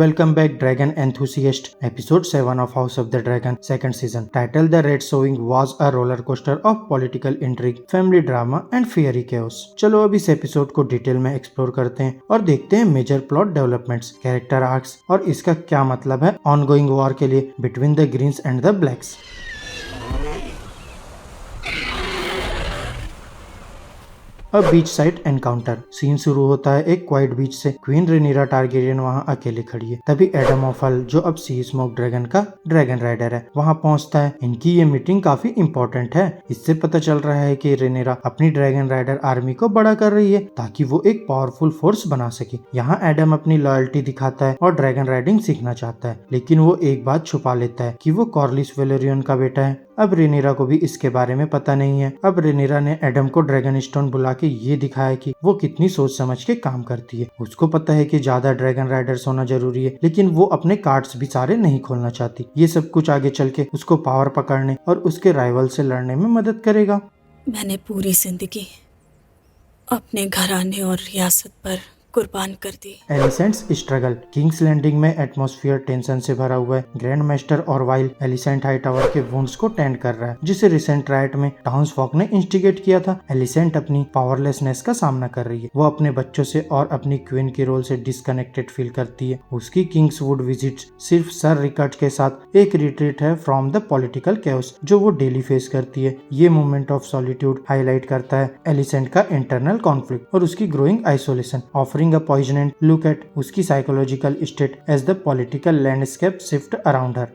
Welcome back, Dragon Enthusiast. Episode 7 of House of the Dragon, second season. Titled The Red Sowing was a roller coaster of political intrigue, family drama and fiery chaos. चलो अब इस episode को detail में explore करते हैं और देखते हैं major plot developments, character arcs और इसका क्या मतलब है ऑनगोइंग वॉर के लिए between the greens and the blacks. A beach side encounter. Scene शुरू होता है एक क्वाइट बीच से। क्वीन रेनिरा टारगेरियन वहां अकेले खड़ी है। तभी एडम ऑफल, जो अब सी स्मोक ड्रैगन का ड्रैगन राइडर है, वहां पहुंचता है। इनकी ये मीटिंग काफी इंपॉर्टेंट है। इससे पता चल रहा है कि रेनिरा अपनी ड्रैगन राइडर आर्मी को बड़ा कर रही है ताकि वो एक पावरफुल फोर्स बना सके। यहाँ एडम अपनी लॉयल्टी दिखाता है और ड्रैगन राइडिंग सीखना चाहता है, लेकिन वो एक बात छुपा लेता है कि वो कॉर्लिस वेलेरियन का बेटा है। अब रेनिरा को भी इसके बारे में पता नहीं है। अब रेनिरा ने एडम को ड्रैगन स्टोन बुला के ये दिखाया कि वो कितनी सोच समझ के काम करती है। उसको पता है कि ज्यादा ड्रैगन राइडर्स होना जरूरी है, लेकिन वो अपने कार्ड्स भी सारे नहीं खोलना चाहती। ये सब कुछ आगे चल के उसको पावर पकड़ने और उसके राइवल से लड़ने में मदद करेगा। मैंने पूरी जिंदगी अपने घराने और रियासत पर कुर्बान कर दी। एलिसेंट्स स्ट्रगल। किंग्स लैंडिंग में एटमॉस्फेयर टेंशन से भरा हुआ है। ग्रैंड मास्टर और वाइल एलिसेंट हाई टावर के वुंड्स को टेंड कर रहा है, जिसे रिसेंट राइट में टाउन्सफॉक ने इंस्टिगेट किया था। एलिसेंट अपनी पावरलेसनेस का सामना कर रही है। वो अपने बच्चों से और अपनी क्वीन के रोल से डिस्कनेक्टेड फील करती है। उसकी किंग्सवुड विजिट सिर्फ सर रिकर्ड के साथ एक रिट्रीट है फ्रॉम द पॉलिटिकल कैओस जो वो डेली फेस करती है। ये मोमेंट ऑफ सॉलिट्यूड हाईलाइट करता है एलिसेंट का इंटरनल कॉन्फ्लिक्ट और उसकी growing isolation, offering a poignant look at उसकी psychological state as the political landscape shift around her।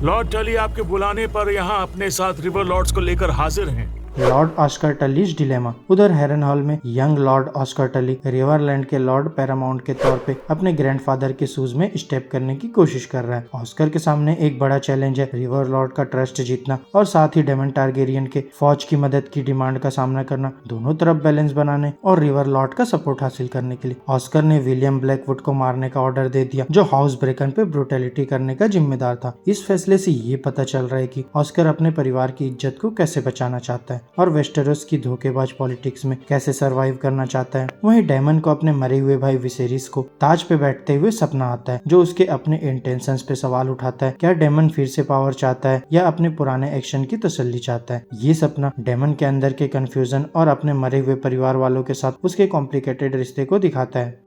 Lord टली आपके बुलाने पर यहाँ अपने साथ रिवर लॉर्ड्स को लेकर हाजिर हैं। Lord Oscar Tully's dilemma. उधर हेरन हॉल में young lord Oscar Tully Riverland के लॉर्ड पैरामाउंट के तौर पे अपने ग्रैंडफादर के शूज में स्टेप करने की कोशिश कर रहा है। ऑस्कर के सामने एक बड़ा चैलेंज है, रिवर लॉर्ड का ट्रस्ट जीतना और साथ ही डेमन टारगेरियन के फौज की मदद की डिमांड का सामना करना, दोनों तरफ बैलेंस बनाने और रिवर लॉर्ड का सपोर्ट हासिल करने के लिए। ऑस्कर ने विलियम ब्लैकवुड को मारने का ऑर्डर दे दिया, जो हाउस ब्रेकन पे ब्रुटैलिटी करने का जिम्मेदार था। इस फैसले से ये पता चल रहा है कि ऑस्कर अपने परिवार की इज्जत को कैसे बचाना चाहता है और वेस्टरोस की धोखेबाज पॉलिटिक्स में कैसे सरवाइव करना चाहता है। वहीं डेमन को अपने मरे हुए भाई विसेरिस को ताज पे बैठते हुए सपना आता है, जो उसके अपने इंटेंशंस पे सवाल उठाता है। क्या डेमन फिर से पावर चाहता है या अपने पुराने एक्शन की तसल्ली चाहता है? ये सपना डेमन के अंदर के कंफ्यूजन और अपने मरे हुए परिवार वालों के साथ उसके कॉम्प्लिकेटेड रिश्ते को दिखाता है।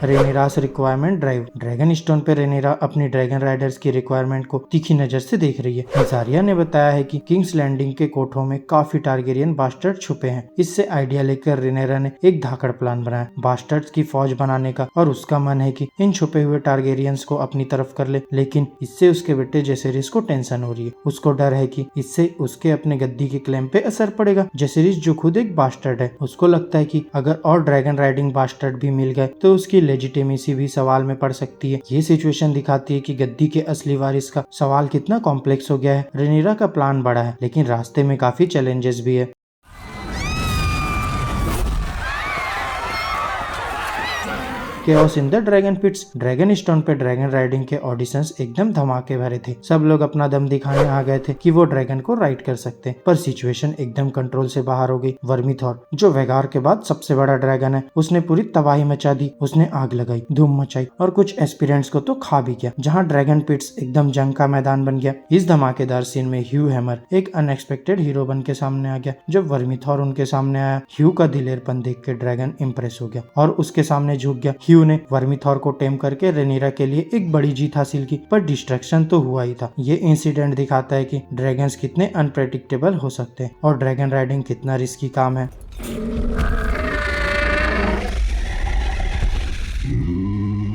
रेनिरास रिक्वायरमेंट ड्राइव। ड्रैगन स्टोन पे रेनिरा अपनी ड्रैगन राइडर्स की रिक्वायरमेंट को तीखी नजर से देख रही है। निजारिया ने बताया है कि किंग्स लैंडिंग के कोठों में काफी टारगेरियन बास्टर्ड छुपे हैं। इससे आइडिया लेकर रेनिरा ने एक धाकड़ प्लान बनाया बास्टर्ड्स की फौज बनाने का, और उसका मन है कि इन छुपे हुए टारगेरियंस को अपनी तरफ कर ले। लेकिन इससे उसके बेटे जेसेरिस को टेंशन हो रही है। उसको डर है कि इससे उसके अपने गद्दी के क्लेम पे असर पड़ेगा। जेसेरिस जो खुद एक बास्टर्ड है, उसको लगता है कि अगर और ड्रैगन राइडिंग बास्टर्ड भी मिल गए तो उसकी लेजिटिमेसी भी सवाल में पड़ सकती है। ये सिचुएशन दिखाती है कि गद्दी के असली वारिस का सवाल कितना कॉम्प्लेक्स हो गया है। रेनिरा का प्लान बड़ा है, लेकिन रास्ते में काफी चैलेंजेस भी है। Chaos in the dragon pits. Dragonstone पे ड्रैगन राइडिंग के ऑडिशंस एकदम धमाके भरे थे। सब लोग अपना दम दिखाने आ गए थे कि वो ड्रैगन को राइड कर सकते हैं, पर सिचुएशन एकदम कंट्रोल से बाहर हो गई। वर्मीथॉर, जो वेगार के बाद सबसे बड़ा ड्रैगन है, उसने पूरी तबाही मचा दी। उसने आग लगाई, धूम मचाई और कुछ एस्पिरेंट्स को तो खा भी गया। जहाँ ड्रैगन पिट्स एकदम जंग का मैदान बन गया। इस धमाकेदार सीन में ह्यू हैमर एक अनएक्सपेक्टेड हीरो बन के सामने आ गया। जब वर्मीथॉर उनके सामने आया, ह्यू का दिलेरपन देख के ड्रैगन इम्प्रेस हो गया और उसके सामने झुक गया। ह्यू ने वर्मीथॉर को टेम करके रेनिरा के लिए एक बड़ी जीत हासिल की, पर डिस्ट्रक्शन तो हुआ ही था। ये इंसिडेंट दिखाता है कि ड्रैगन्स कितने अनप्रेडिक्टेबल हो सकते हैं और ड्रैगन राइडिंग कितना रिस्की काम है।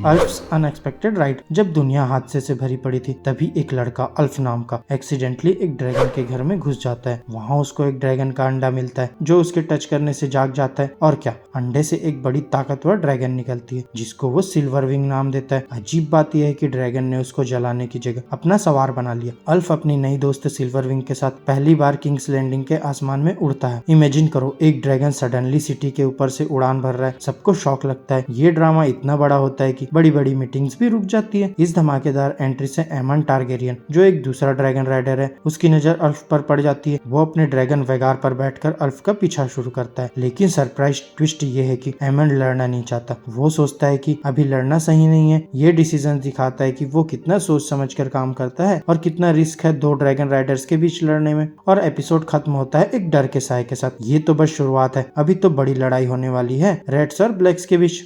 अल्फ्स अनएक्सपेक्टेड राइड। जब दुनिया हादसे से भरी पड़ी थी, तभी एक लड़का अल्फ नाम का एक्सीडेंटली एक ड्रैगन के घर में घुस जाता है। वहाँ उसको एक ड्रैगन का अंडा मिलता है, जो उसके टच करने से जाग जाता है। और क्या, अंडे से एक बड़ी ताकतवर ड्रैगन निकलती है, जिसको वो सिल्वर विंग नाम देता है। अजीब बात यह है कि ड्रैगन ने उसको जलाने की जगह अपना सवार बना लिया। अल्फ अपनी नई दोस्त सिल्वर विंग के साथ पहली बार किंग्स लैंडिंग के आसमान में उड़ता है। इमेजिन करो, एक ड्रैगन सडनली सिटी के ऊपर से उड़ान भर रहा है। सबको शॉक लगता है। ये ड्रामा इतना बड़ा होता है कि बड़ी बड़ी मीटिंग्स भी रुक जाती है। इस धमाकेदार एंट्री से एमन टारगेरियन, जो एक दूसरा ड्रैगन राइडर है, उसकी नजर अल्फ पर पड़ जाती है। वो अपने ड्रैगन वेगार पर बैठकर अल्फ का पीछा शुरू करता है, लेकिन सरप्राइज ट्विस्ट ये है कि एमन लड़ना नहीं चाहता। वो सोचता है कि अभी लड़ना सही नहीं है। ये डिसीजन दिखाता है कि वो कितना सोच समझकर काम करता है और कितना रिस्क है दो ड्रैगन राइडर्स के बीच लड़ने में। और एपिसोड खत्म होता है एक डर के साए के साथ। ये तो बस शुरुआत है, अभी तो बड़ी लड़ाई होने वाली है रेड्स और ब्लैक्स के बीच।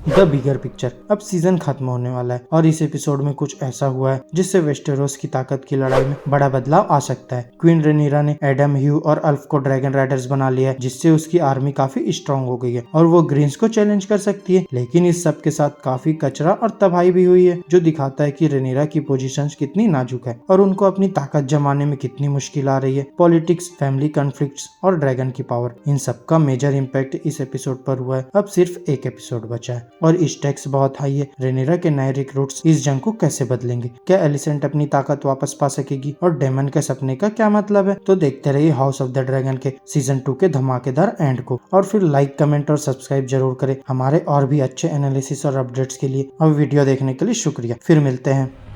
The bigger picture. अब सीजन खत्म होने वाला है और इस एपिसोड में कुछ ऐसा हुआ है जिससे वेस्टेरोस की ताकत की लड़ाई में बड़ा बदलाव आ सकता है। क्वीन रेनिरा ने एडम, ह्यू और अल्फ को ड्रैगन राइडर्स बना लिया है, जिससे उसकी आर्मी काफी स्ट्रांग हो गई है और वो ग्रीन्स को चैलेंज कर सकती है। लेकिन इस सब के साथ काफी कचरा और तबाही भी हुई है, जो दिखाता है कि रेनिरा की पोजीशंस कितनी नाजुक है और उनको अपनी ताकत जमाने में कितनी मुश्किल आ रही है। पॉलिटिक्स, फैमिली कॉन्फ्लिक्ट्स और ड्रैगन की पावर, इन सब का मेजर इम्पैक्ट इस एपिसोड पर हुआ है। अब सिर्फ एक एपिसोड बचा है और स्टेक्स बहुत हाई है। रेनिरा के नए रिक्रूट्स इस जंग को कैसे बदलेंगे? क्या एलिसेंट अपनी ताकत वापस पा सकेगी? और डेमन के सपने का क्या मतलब है? तो देखते रहिए हाउस ऑफ द ड्रैगन के सीजन 2 के धमाकेदार एंड को। और फिर लाइक, कमेंट और सब्सक्राइब जरूर करें हमारे और भी अच्छे एनालिसिस और अपडेट्स के लिए। और वीडियो देखने के लिए शुक्रिया। फिर मिलते हैं।